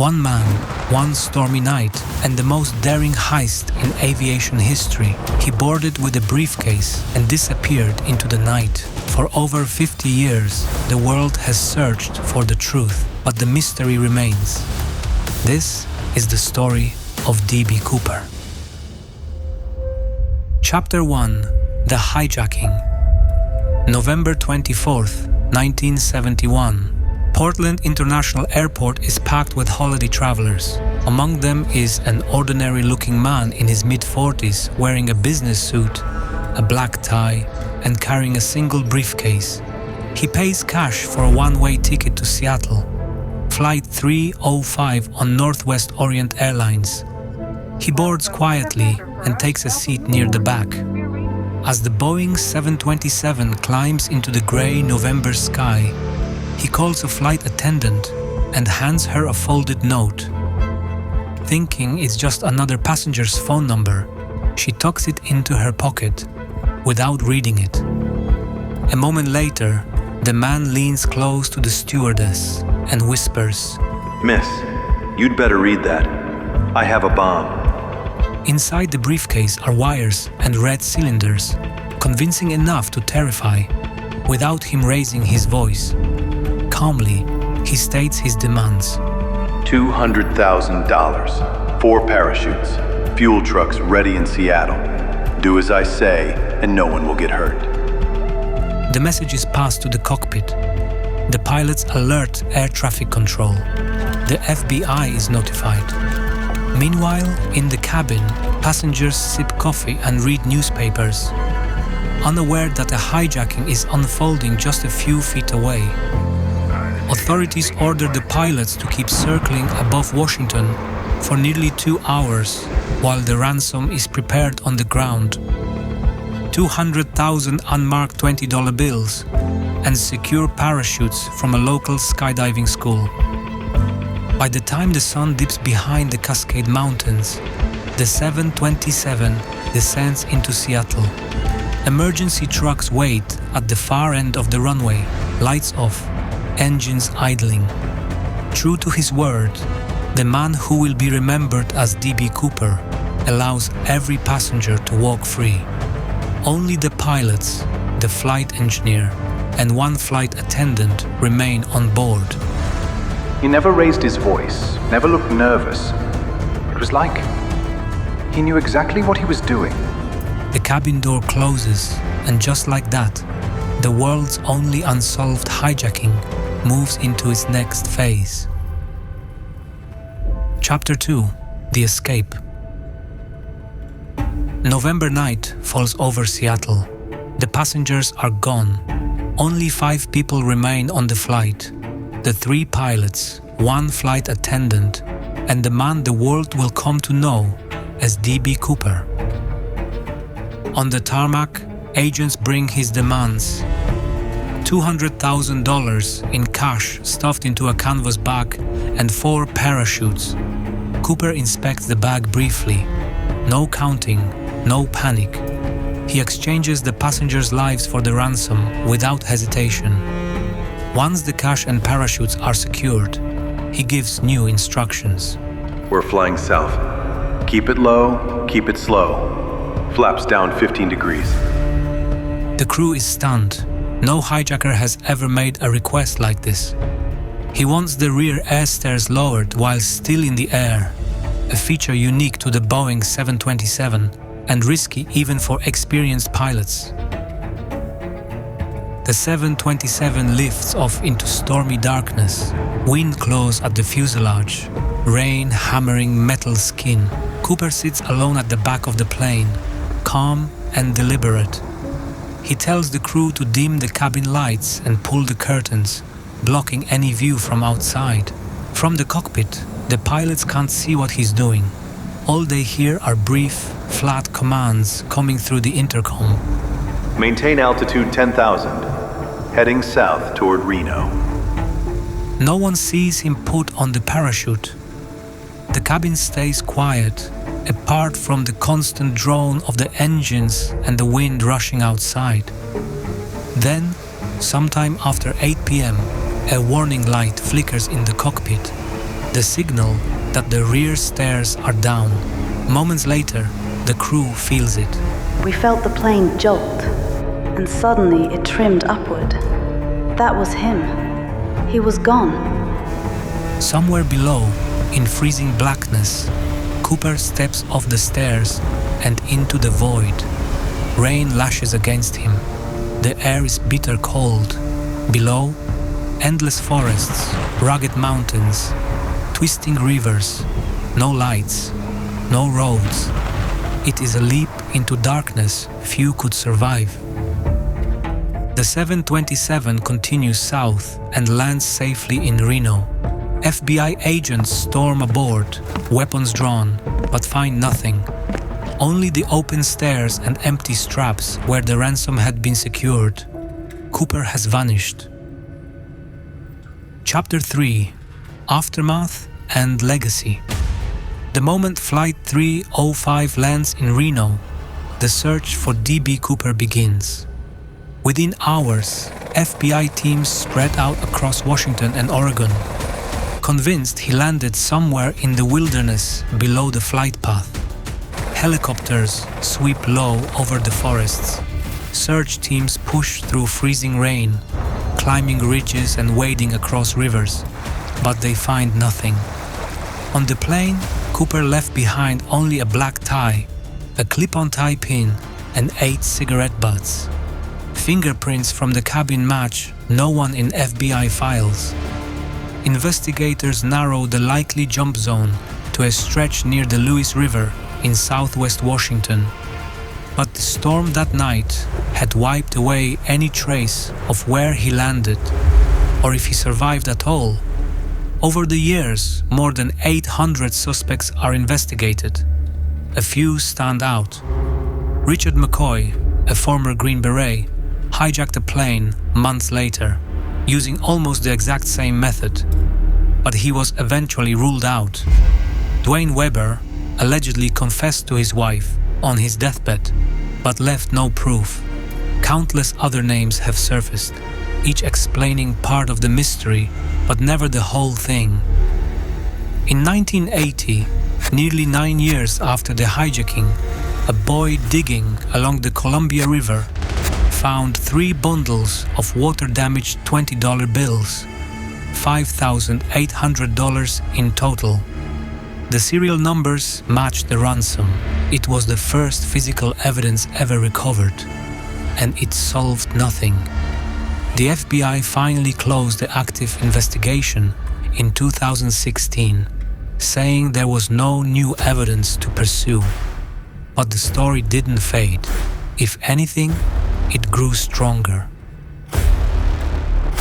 One man, one stormy night, and the most daring heist in aviation history, he boarded with a briefcase and disappeared into the night. For over 50 years, the world has searched for the truth, but the mystery remains. This is the story of D.B. Cooper. Chapter 1: The Hijacking. November 24th, 1971. Portland International Airport is packed with holiday travelers. Among them is an ordinary-looking man in his mid-40s wearing a business suit, a black tie, and carrying a single briefcase. He pays cash for a one-way ticket to Seattle, Flight 305 on Northwest Orient Airlines. He boards quietly and takes a seat near the back. As the Boeing 727 climbs into the grey November sky, he calls a flight attendant and hands her a folded note. Thinking it's just another passenger's phone number, she tucks it into her pocket without reading it. A moment later, the man leans close to the stewardess and whispers, "Miss, you'd better read that. I have a bomb." Inside the briefcase are wires and red cylinders, convincing enough to terrify, without him raising his voice. Calmly, he states his demands. $200,000, 4 parachutes, fuel trucks ready in Seattle. Do as I say, and no one will get hurt. The message is passed to the cockpit. The pilots alert air traffic control. The FBI is notified. Meanwhile, in the cabin, passengers sip coffee and read newspapers, unaware that a hijacking is unfolding just a few feet away. Authorities order the pilots to keep circling above Washington for nearly 2 hours while the ransom is prepared on the ground. 200,000 unmarked $20 bills and secure parachutes from a local skydiving school. By the time the sun dips behind the Cascade Mountains, the 727 descends into Seattle. Emergency trucks wait at the far end of the runway, lights off, engines idling. True to his word, the man who will be remembered as D.B. Cooper allows every passenger to walk free. Only the pilots, the flight engineer, and one flight attendant remain on board. He never raised his voice, never looked nervous. It was like he knew exactly what he was doing. The cabin door closes, and just like that, the world's only unsolved hijacking moves into its next phase. Chapter 2: The Escape. November night falls over Seattle. The passengers are gone. Only 5 people remain on the flight. The 3 pilots, 1 flight attendant, and the man the world will come to know as D.B. Cooper. On the tarmac, agents bring his demands. $200,000 in cash stuffed into a canvas bag and 4 parachutes. Cooper inspects the bag briefly. No counting, no panic. He exchanges the passengers' lives for the ransom without hesitation. Once the cash and parachutes are secured, he gives new instructions. "We're flying south. Keep it low, keep it slow. Flaps down 15 degrees. The crew is stunned. No hijacker has ever made a request like this. He wants the rear air stairs lowered while still in the air, a feature unique to the Boeing 727 and risky even for experienced pilots. The 727 lifts off into stormy darkness. Wind claws at the fuselage, rain hammering metal skin. Cooper sits alone at the back of the plane, calm and deliberate. He tells the crew to dim the cabin lights and pull the curtains, blocking any view from outside. From the cockpit, the pilots can't see what he's doing. All they hear are brief, flat commands coming through the intercom. Maintain altitude 10,000. Heading south toward Reno." No one sees him put on the parachute. The cabin stays quiet, apart from the constant drone of the engines and the wind rushing outside. Then, sometime after 8 p.m., a warning light flickers in the cockpit. the signal that the rear stairs are down. Moments later, the crew feels it. We felt the plane jolt, and suddenly it trimmed upward. That was him. He was gone. Somewhere below, in freezing blackness, Cooper steps off the stairs and into the void. Rain lashes against him. The air is bitter cold. Below, endless forests, rugged mountains, twisting rivers, no lights, no roads. It is a leap into darkness few could survive. The 727 continues south and lands safely in Reno. FBI agents storm aboard, weapons drawn, but find nothing. Only the open stairs and empty straps where the ransom had been secured. Cooper has vanished. Chapter 3: Aftermath and Legacy. The moment Flight 305 lands in Reno, the search for D.B. Cooper begins. Within hours, FBI teams spread out across Washington and Oregon, convinced he landed somewhere in the wilderness below the flight path. Helicopters sweep low over the forests. Search teams push through freezing rain, climbing ridges and wading across rivers, but they find nothing. On the plane, Cooper left behind only a black tie, a clip-on tie pin, and 8 cigarette butts. Fingerprints from the cabin match no one in FBI files. Investigators narrow the likely jump zone to a stretch near the Lewis River in southwest Washington. But the storm that night had wiped away any trace of where he landed, or if he survived at all. Over the years, more than 800 suspects are investigated. A few stand out. Richard McCoy, a former Green Beret, hijacked a plane months later, using almost the exact same method, but he was eventually ruled out. Dwayne Weber allegedly confessed to his wife on his deathbed, but left no proof. Countless other names have surfaced, each explaining part of the mystery, but never the whole thing. In 1980, nearly 9 years after the hijacking, a boy digging along the Columbia River found 3 bundles of water-damaged $20 bills, $5,800 in total. The serial numbers matched the ransom. It was the first physical evidence ever recovered, and it solved nothing. The FBI finally closed the active investigation in 2016, saying there was no new evidence to pursue. But the story didn't fade. If anything, it grew stronger.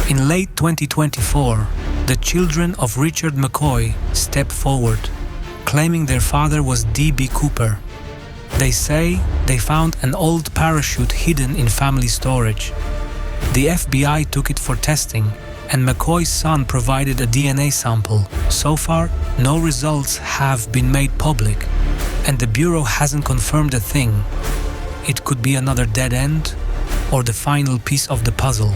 In late 2024, the children of Richard McCoy stepped forward, claiming their father was D.B. Cooper. They say they found an old parachute hidden in family storage. The FBI took it for testing, and McCoy's son provided a DNA sample. So far, no results have been made public, and the Bureau hasn't confirmed a thing. It could be another dead end, or the final piece of the puzzle.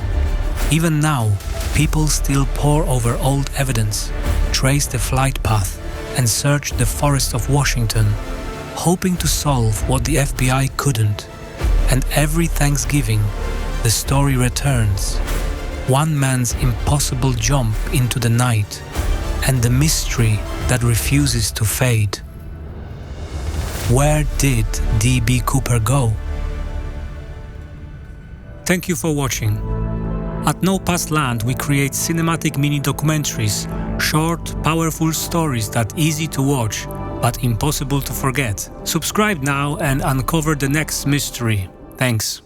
Even now, people still pore over old evidence, trace the flight path, and search the forests of Washington, hoping to solve what the FBI couldn't. And every Thanksgiving, the story returns. One man's impossible jump into the night, and the mystery that refuses to fade. Where did D.B. Cooper go? Thank you for watching. At No Past Land, we create cinematic mini-documentaries, short, powerful stories that easy to watch, but impossible to forget. Subscribe now and uncover the next mystery. Thanks.